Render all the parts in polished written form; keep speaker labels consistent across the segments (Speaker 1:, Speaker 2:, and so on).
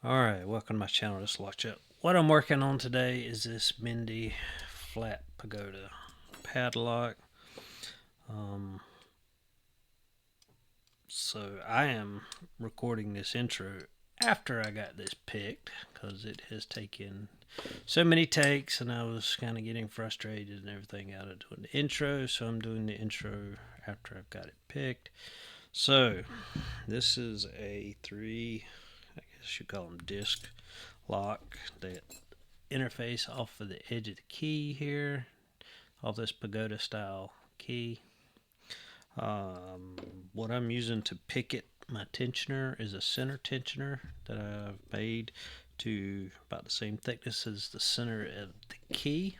Speaker 1: Alright, welcome to my channel. Just watch it. What I'm working on today is this Mindy flat pagoda padlock. Um, so I am recording this intro after I got this picked because it has taken so many takes and I was kind of getting frustrated and everything out of doing the intro. So I'm doing the intro after I've got it picked. So this is a I guess you call them disc lock that interface off of the edge of the key here, off this pagoda style key. What I'm using to pick it, my tensioner, is a center tensioner that I've made to about the same thickness as the center of the key.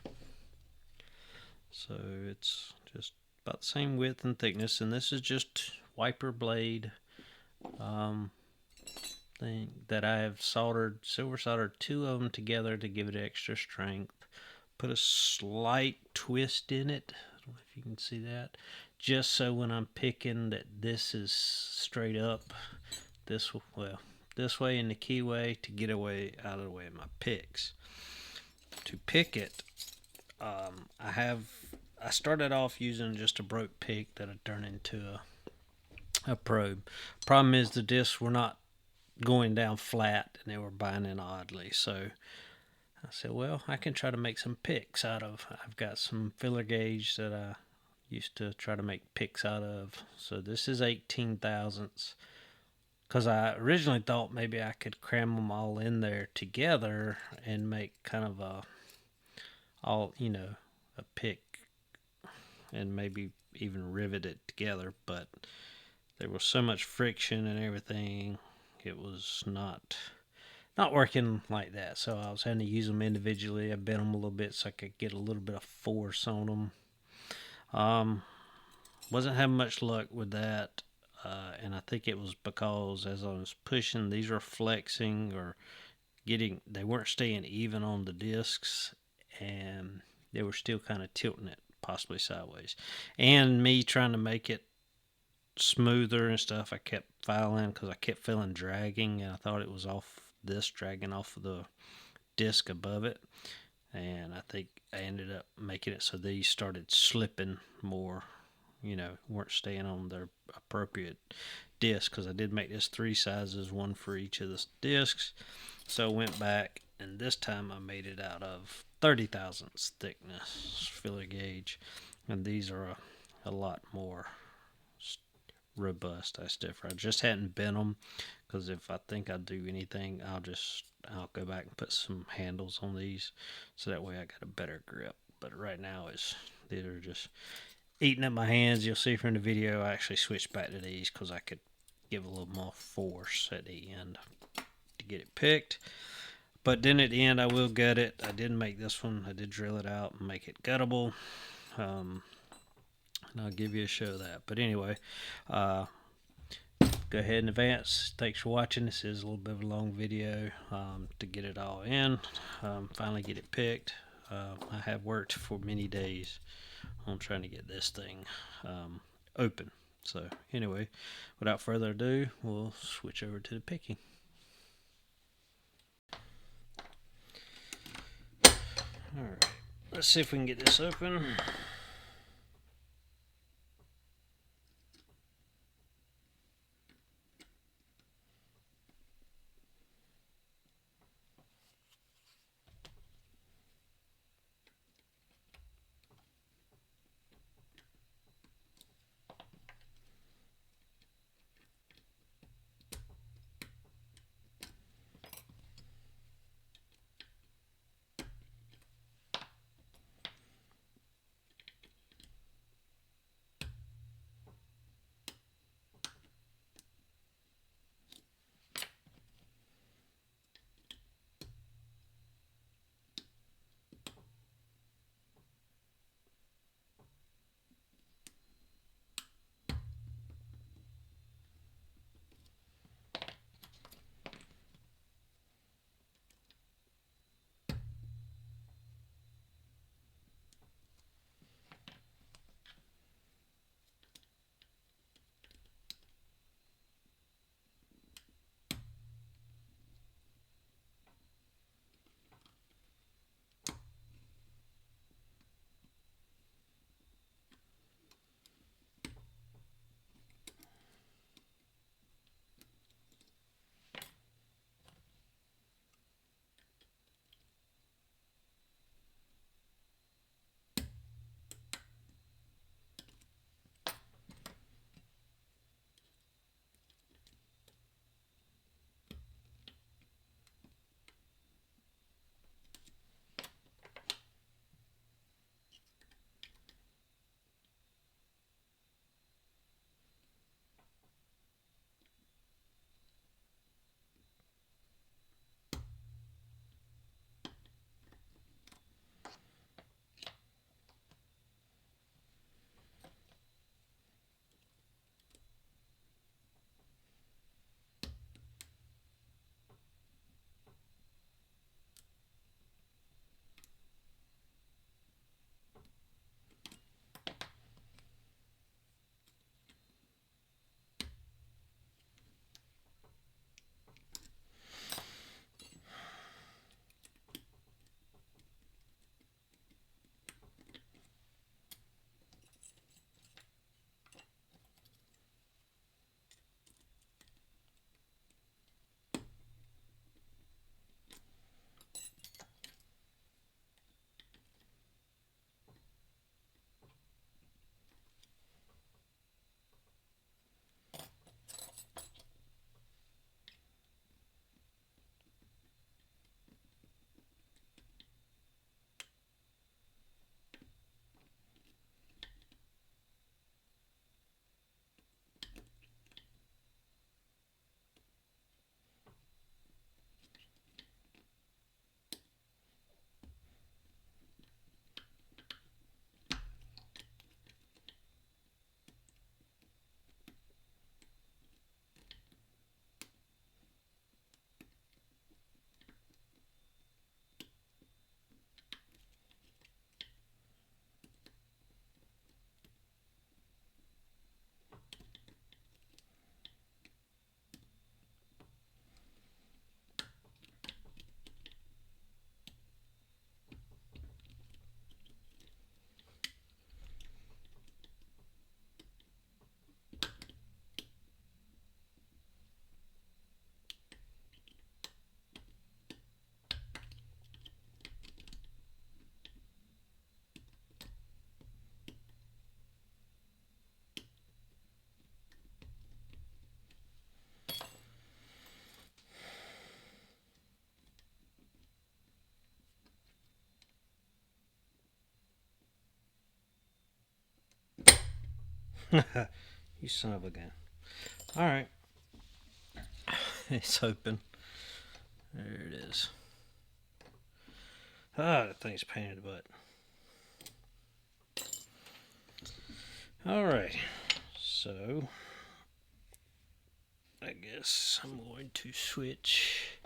Speaker 1: So it's just about the same width and thickness, and this is just wiper blade thing that I have silver soldered two of them together to give it extra strength. Put a slight twist in it. I don't know if you can see that. Just so when I'm picking that this is straight up this way in the keyway to get away out of the way of my picks. To pick it, I started off using just a broke pick that I turned into a probe. Problem is the discs were not going down flat and they were binding oddly. So I said, well, I can try to make some picks out of. I've got some filler gauge that I used to try to make picks out of. So this is 18 thousandths. Because I originally thought maybe I could cram them all in there together and make kind of a pick and maybe even rivet it together. But there was so much friction and everything, it was not working like that. So I was having to use them individually. I bent them a little bit so I could get a little bit of force on them. Wasn't having much luck with that. And I think it was because as I was pushing, these were flexing or they weren't staying even on the discs and they were still kind of tilting it possibly sideways. And me trying to make it smoother and stuff, I kept filing because I kept feeling dragging and I thought it was dragging off of the disc above it, and I think I ended up making it so these started slipping more, weren't staying on their appropriate disc because I did make this three sizes, one for each of the discs. So I went back and this time I made it out of 30 thousandths thickness filler gauge, and these are a lot more robust. That's different. I just hadn't bent them because if I think I do anything, I'll go back and put some handles on these so that way I got a better grip. But right now these are just eating up my hands. You'll see from the video I actually switched back to these because I could give a little more force at the end to get it picked. But then at the end I will gut it. I did make this one. I did drill it out and make it guttable. And I'll give you a show of that. But anyway, go ahead in advance. Thanks for watching. This is a little bit of a long video to get it all in. Finally get it picked. I have worked for many days on trying to get this thing open. So anyway, without further ado, we'll switch over to the picking. Alright, let's see if we can get this open. You son of a gun. Alright. It's open. There it is. Ah, that thing's painted butt. Alright. So, I guess I'm going to switch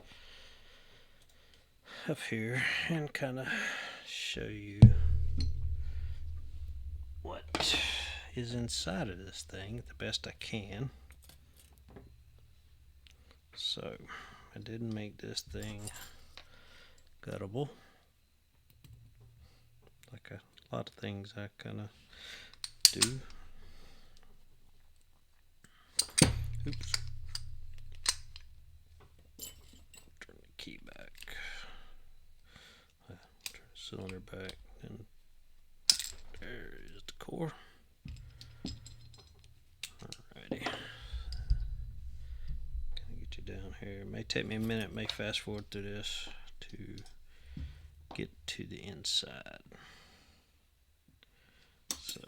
Speaker 1: up here and kind of show you what is inside of this thing the best I can. So, I didn't make this thing guttable like a lot of things I kind of do. Oops. Turn the key back. Turn the cylinder back. And there is the core. Alrighty. Gonna get you down here. It may take me a minute, may fast forward through this to get to the inside. So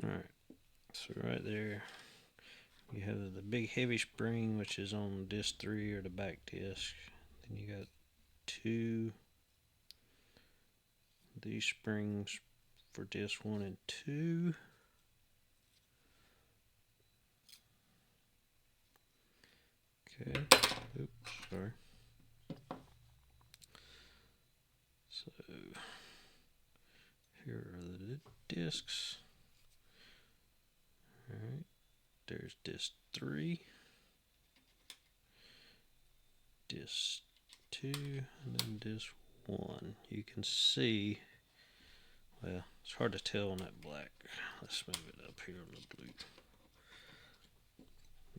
Speaker 1: alright, so right there you have the big heavy spring, which is on disc 3 or the back disc. Then you got two these springs for disc 1 and 2. Okay, oops, sorry. So here are the discs. Alright, there's disc 3, disc 2, and then disc 1. You can see, well, it's hard to tell on that black. Let's move it up here on the blue.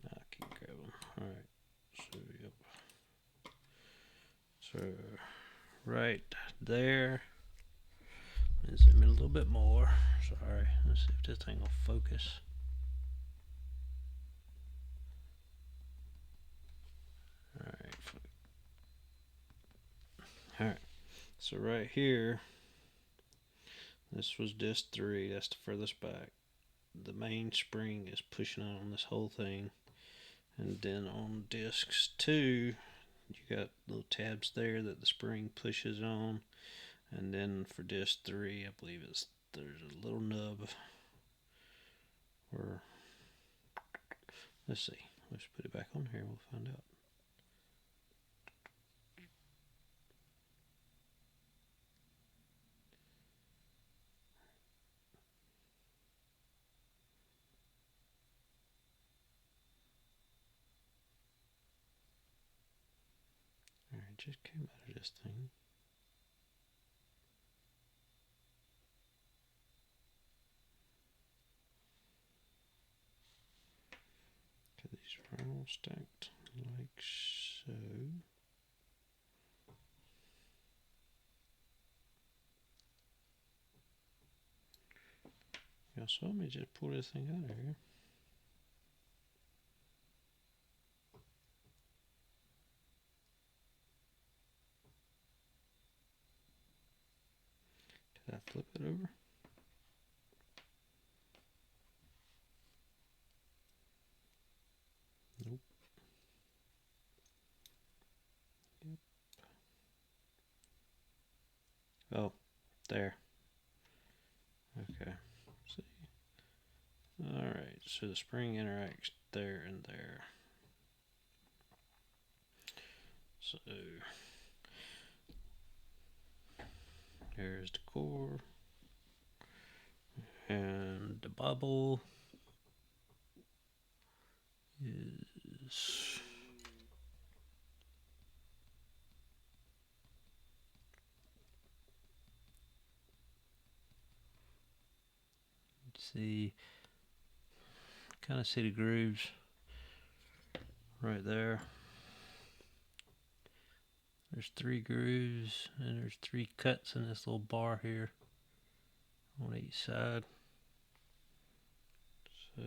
Speaker 1: Now I can grab them. Alright, so yep. So right there. Let's zoom in a little bit more. Sorry, let's see if this thing will focus. Alright, so right here, this was disc 3, that's the furthest back. The main spring is pushing on this whole thing, and then on discs 2, you got little tabs there that the spring pushes on, and then for disc 3, I believe there's a little nub, or let's see, let's put it back on here and we'll find out. Alright, just came out of this thing. Okay, these are all stacked like so. Yeah, so let me just pull this thing out of here. Did I flip it over? Nope. Yep. Oh, there. Okay. See. Alright, so the spring interacts there and there. So There's the core. And the bubble is see, kind of see the grooves right there. There's 3 grooves and there's 3 cuts in this little bar here on each side. So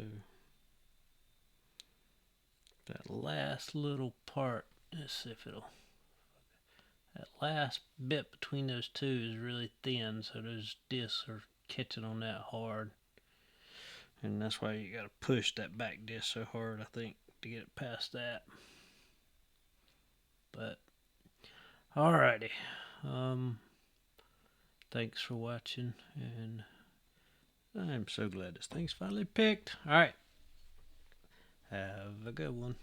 Speaker 1: that last little part, let's see if it'll, that last bit between those two is really thin, so those discs are catching on that hard. And that's why you gotta push that back disc so hard, I think, to get it past that. But alrighty, thanks for watching, and I'm so glad this thing's finally picked. Alright, have a good one.